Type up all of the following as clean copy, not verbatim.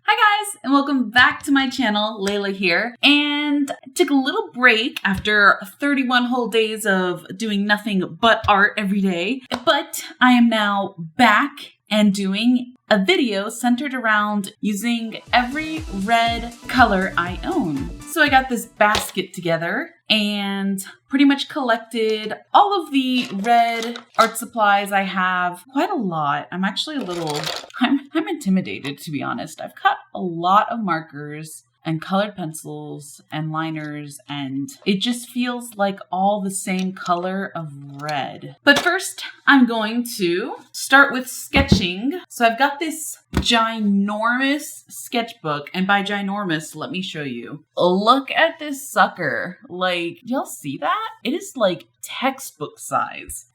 Hi guys, and welcome back to my channel. Layla here, and I took a little break after 31 whole days of doing nothing but art every day, but I am now back and doing a video centered around using every red color I own. So I got this basket together and pretty much collected all of the red art supplies I have. Quite a lot. I'm actually I'm intimidated, to be honest. I've got a lot of markers and colored pencils and liners, and it just feels like all the same color of red. But first, I'm going to start with sketching. So I've got this ginormous sketchbook, and by ginormous, let me show you. Look at this sucker. Like, y'all see that? It is like textbook size.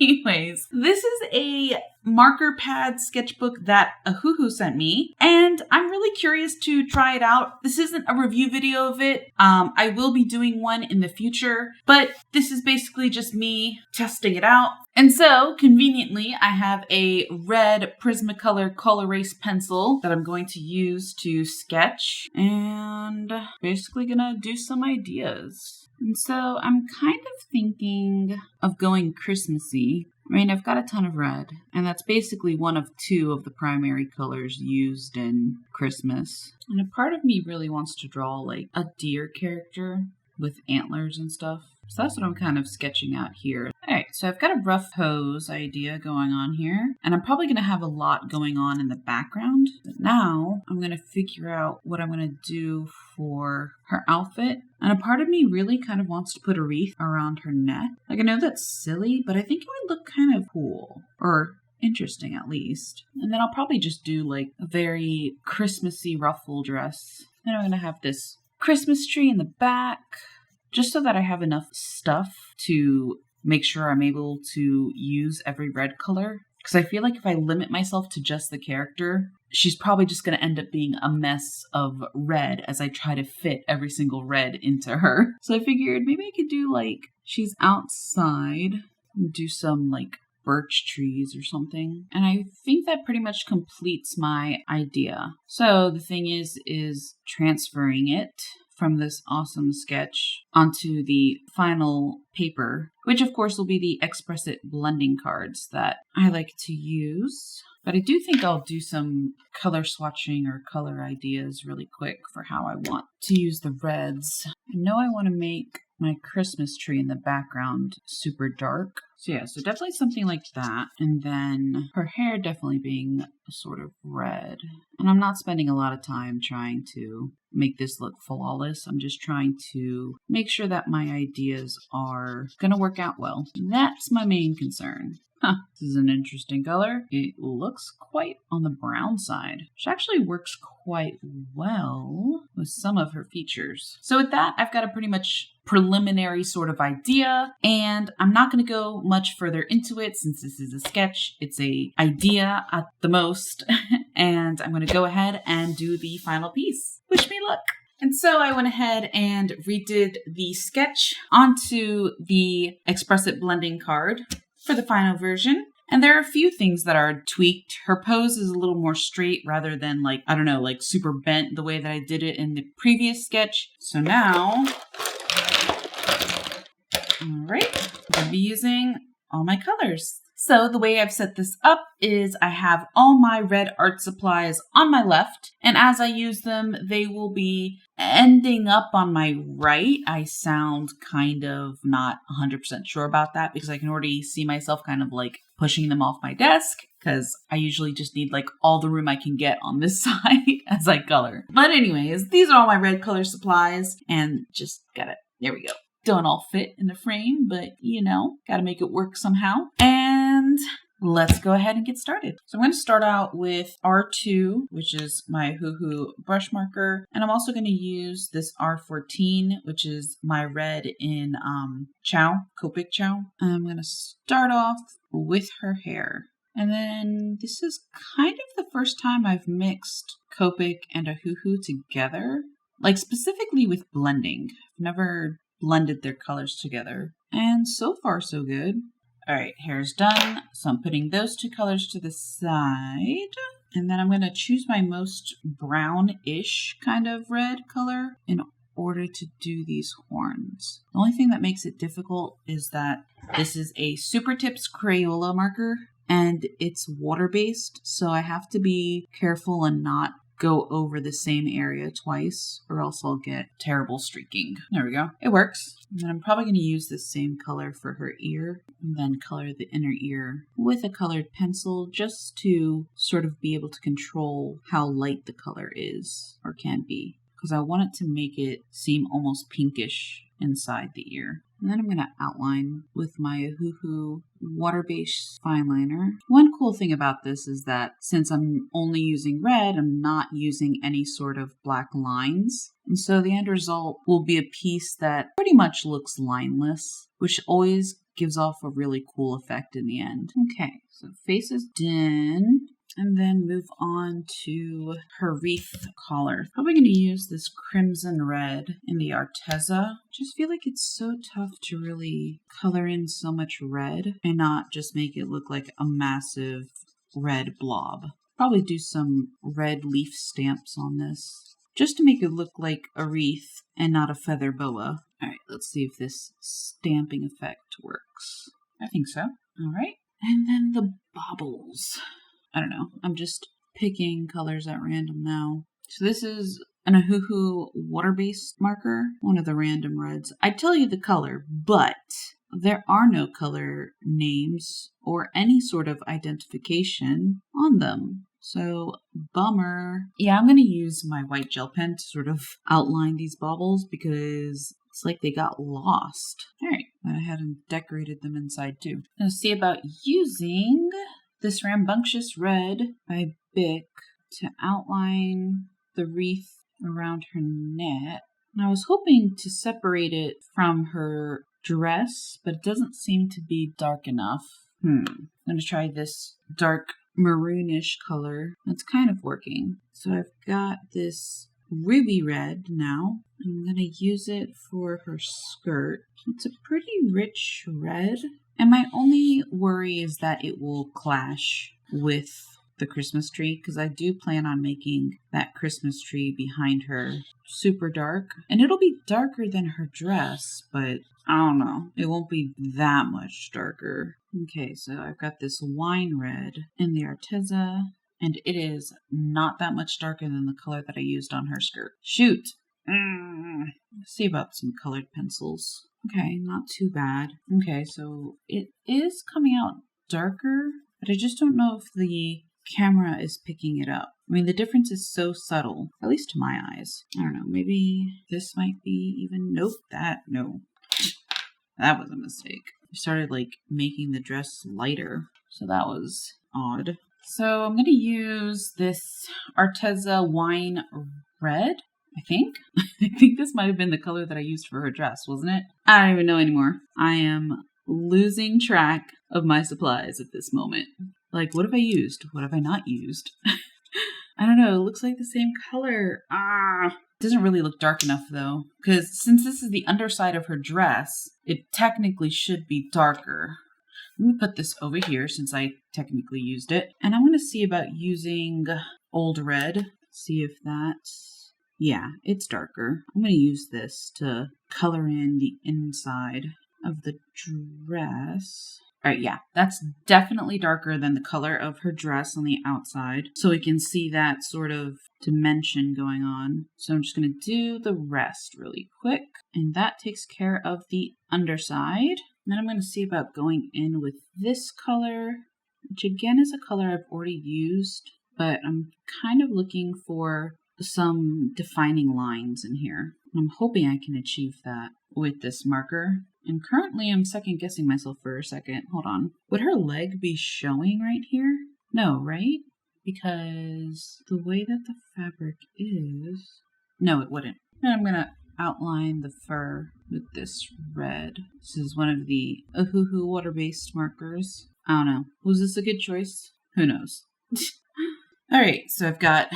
Anyways, this is a marker pad sketchbook that Ohuhu sent me, and I'm really curious to try it out. This isn't a review video of it. I will be doing one in the future, but this is basically just me testing it out. And so, conveniently, I have a red Prismacolor Col-Erase pencil that I'm going to use to sketch, and basically gonna do some ideas. And so I'm kind of thinking of going Christmassy. I mean, I've got a ton of red, and that's basically one of two of the primary colors used in Christmas. And a part of me really wants to draw like a deer character with antlers and stuff. So that's what I'm kind of sketching out here. Alright, so I've got a rough pose idea going on here, and I'm probably going to have a lot going on in the background. But now I'm going to figure out what I'm going to do for her outfit. And a part of me really kind of wants to put a wreath around her neck. Like, I know that's silly, but I think it would look kind of cool. Or interesting, at least. And then I'll probably just do like a very Christmassy ruffle dress. Then I'm going to have this Christmas tree in the back, just so that I have enough stuff to make sure I'm able to use every red color. Because I feel like if I limit myself to just the character, she's probably just going to end up being a mess of red as I try to fit every single red into her. So I figured maybe I could do like, she's outside, do some like birch trees or something. And I think that pretty much completes my idea. So the thing is transferring it from this awesome sketch onto the final paper, which of course will be the Express-It blending cards that I like to use. But I do think I'll do some color swatching or color ideas really quick for how I want to use the reds. I know I want to make my Christmas tree in the background super dark. So yeah, so definitely something like that. And then her hair definitely being sort of red. And I'm not spending a lot of time trying to make this look flawless. I'm just trying to make sure that my ideas are gonna work out well. That's my main concern. This is an interesting color. It looks quite on the brown side, which actually works quite well with some of her features. So with that, I've got a pretty much preliminary sort of idea, and I'm not going to go much further into it since this is a sketch. It's a idea at the most, and I'm going to go ahead and do the final piece. Wish me luck. And so I went ahead and redid the sketch onto the Express-It blending card for the final version. And there are a few things that are tweaked. Her pose is a little more straight rather than like, I don't know, like super bent the way that I did it in the previous sketch. So now, all right, I'll be using all my colors. So the way I've set this up is I have all my red art supplies on my left, and as I use them, they will be ending up on my right. I sound kind of not 100% sure about that because I can already see myself kind of like pushing them off my desk because I usually just need like all the room I can get on this side as I color. But anyways, these are all my red color supplies, and just there we go. Don't all fit in the frame, but you know, gotta make it work somehow. And let's go ahead and get started. So I'm going to start out with R2, which is my Ohuhu brush marker. And I'm also going to use this R14, which is my red in Copic Chow. I'm going to start off with her hair. And then this is kind of the first time I've mixed Copic and Ohuhu together. Like specifically with blending. I've never blended their colors together. And so far so good. All right, hair's done. So I'm putting those two colors to the side. And then I'm going to choose my most brownish kind of red color in order to do these horns. The only thing that makes it difficult is that this is a Super Tips Crayola marker and it's water-based, so I have to be careful and not go over the same area twice or else I'll get terrible streaking. There we go. It works. And then I'm probably going to use the same color for her ear and then color the inner ear with a colored pencil just to sort of be able to control how light the color is or can be, because I want it to make it seem almost pinkish inside the ear. And then I'm going to outline with my Ohuhu water-based fine liner. One cool thing about this is that since I'm only using red, I'm not using any sort of black lines. And so the end result will be a piece that pretty much looks lineless, which always gives off a really cool effect in the end. Okay, so face is done. And then move on to her wreath collar. Probably going to use this crimson red in the Arteza. Just feel like it's so tough to really color in so much red and not just make it look like a massive red blob. Probably do some red leaf stamps on this just to make it look like a wreath and not a feather boa. All right, let's see if this stamping effect works. I think so. All right. And then the baubles. I don't know. I'm just picking colors at random now. So this is an Ohuhu water-based marker, one of the random reds. I tell you the color, but there are no color names or any sort of identification on them. So, bummer. Yeah, I'm going to use my white gel pen to sort of outline these baubles because it's like they got lost. All right, went ahead and decorated them inside too. Now see about using this rambunctious red by Bic to outline the wreath around her neck. And I was hoping to separate it from her dress, but it doesn't seem to be dark enough. I'm going to try this dark maroonish color. That's kind of working. So I've got this ruby red now. I'm going to use it for her skirt. It's a pretty rich red. And my only worry is that it will clash with the Christmas tree, because I do plan on making that Christmas tree behind her super dark. And it'll be darker than her dress, but I don't know. It won't be that much darker. Okay, so I've got this wine red in the Arteza, and it is not that much darker than the color that I used on her skirt. Shoot! Let's see about some colored pencils. Okay, not too bad. Okay, so it is coming out darker, but I just don't know if the camera is picking it up. I mean, the difference is so subtle, at least to my eyes. I don't know, maybe this might be even, no, that was a mistake. I started like making the dress lighter, so that was odd. So I'm going to use this Arteza wine red. I think this might have been the color that I used for her dress, wasn't it? I don't even know anymore. I am losing track of my supplies at this moment. Like, what have I used? What have I not used? I don't know. It looks like the same color. It doesn't really look dark enough though, because since this is the underside of her dress, it technically should be darker. Let me put this over here since I technically used it. And I'm going to see about using old red. See if that's... Yeah, it's darker. I'm going to use this to color in the inside of the dress. All right, yeah, that's definitely darker than the color of her dress on the outside. So we can see that sort of dimension going on. So I'm just going to do the rest really quick. And that takes care of the underside. Then I'm going to see about going in with this color, which again is a color I've already used, but I'm kind of looking for some defining lines in here. I'm hoping I can achieve that with this marker. And currently I'm second guessing myself for a second. Hold on. Would her leg be showing right here? No, right? Because the way that the fabric is... No, it wouldn't. And I'm going to outline the fur with this red. This is one of the Ohuhu water-based markers. I don't know. Was this a good choice? Who knows? Alright, so I've got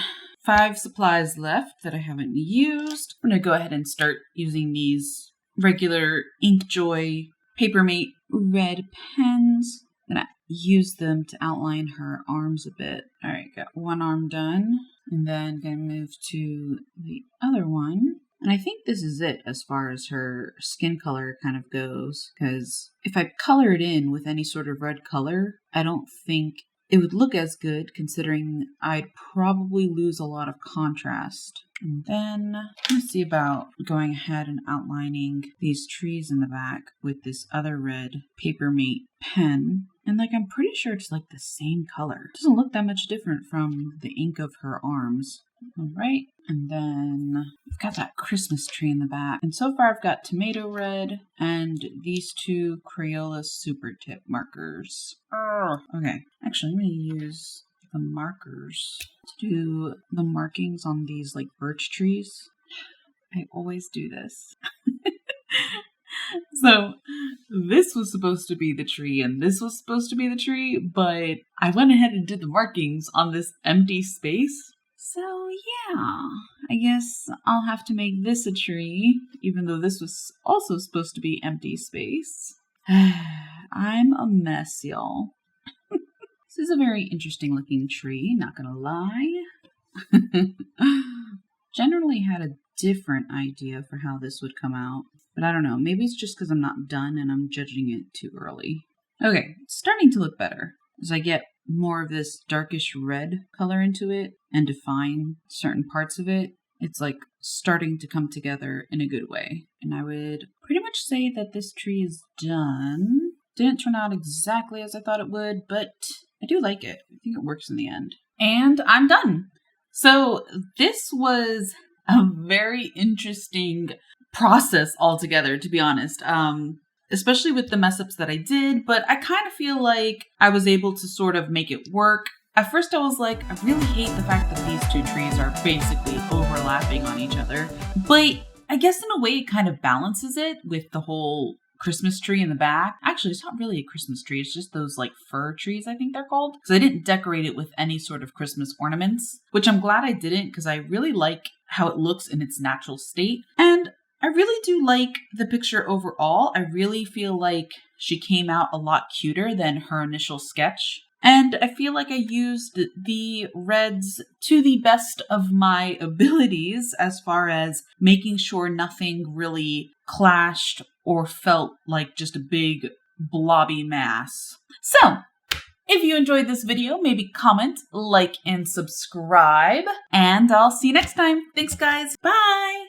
5 supplies left that I haven't used. I'm going to go ahead and start using these regular Inkjoy PaperMate Red Pens. I'm gonna use them to outline her arms a bit. All right, got one arm done, and then gonna move to the other one. And I think this is it as far as her skin color kind of goes, because if I color it in with any sort of red color, I don't think it would look as good, considering I'd probably lose a lot of contrast. And then let's see about going ahead and outlining these trees in the back with this other red PaperMate pen. And like, I'm pretty sure it's like the same color. It doesn't look that much different from the ink of her arms. All right, and then I've got that Christmas tree in the back. And so far I've got tomato red and these two Crayola super tip markers. Okay, actually I'm gonna use the markers to do the markings on these like birch trees. I always do this. So this was supposed to be the tree and this was supposed to be the tree, but I went ahead and did the markings on this empty space. So yeah, I guess I'll have to make this a tree, even though this was also supposed to be empty space. I'm a mess, y'all. This is a very interesting looking tree, not gonna lie. Generally had a different idea for how this would come out, but I don't know, maybe it's just because I'm not done and I'm judging it too early. Okay, it's starting to look better as I get more of this darkish red color into it and define certain parts of it. It's like starting to come together in a good way. And I would pretty much say that this tree is done. Didn't turn out exactly as I thought it would, but I do like it. I think it works in the end. And I'm done. So this was a very interesting process altogether, to be honest. Especially with the mess ups that I did, but I kind of feel like I was able to sort of make it work. At first I was like, I really hate the fact that these two trees are basically overlapping on each other, but I guess in a way it kind of balances it with the whole Christmas tree in the back. Actually, it's not really a Christmas tree, it's just those like fir trees, I think they're called. Because I didn't decorate it with any sort of Christmas ornaments, which I'm glad I didn't because I really like how it looks in its natural state. And I really do like the picture overall. I really feel like she came out a lot cuter than her initial sketch. And I feel like I used the reds to the best of my abilities as far as making sure nothing really clashed or felt like just a big blobby mass. So, if you enjoyed this video, maybe comment, like, and subscribe. And I'll see you next time. Thanks, guys. Bye!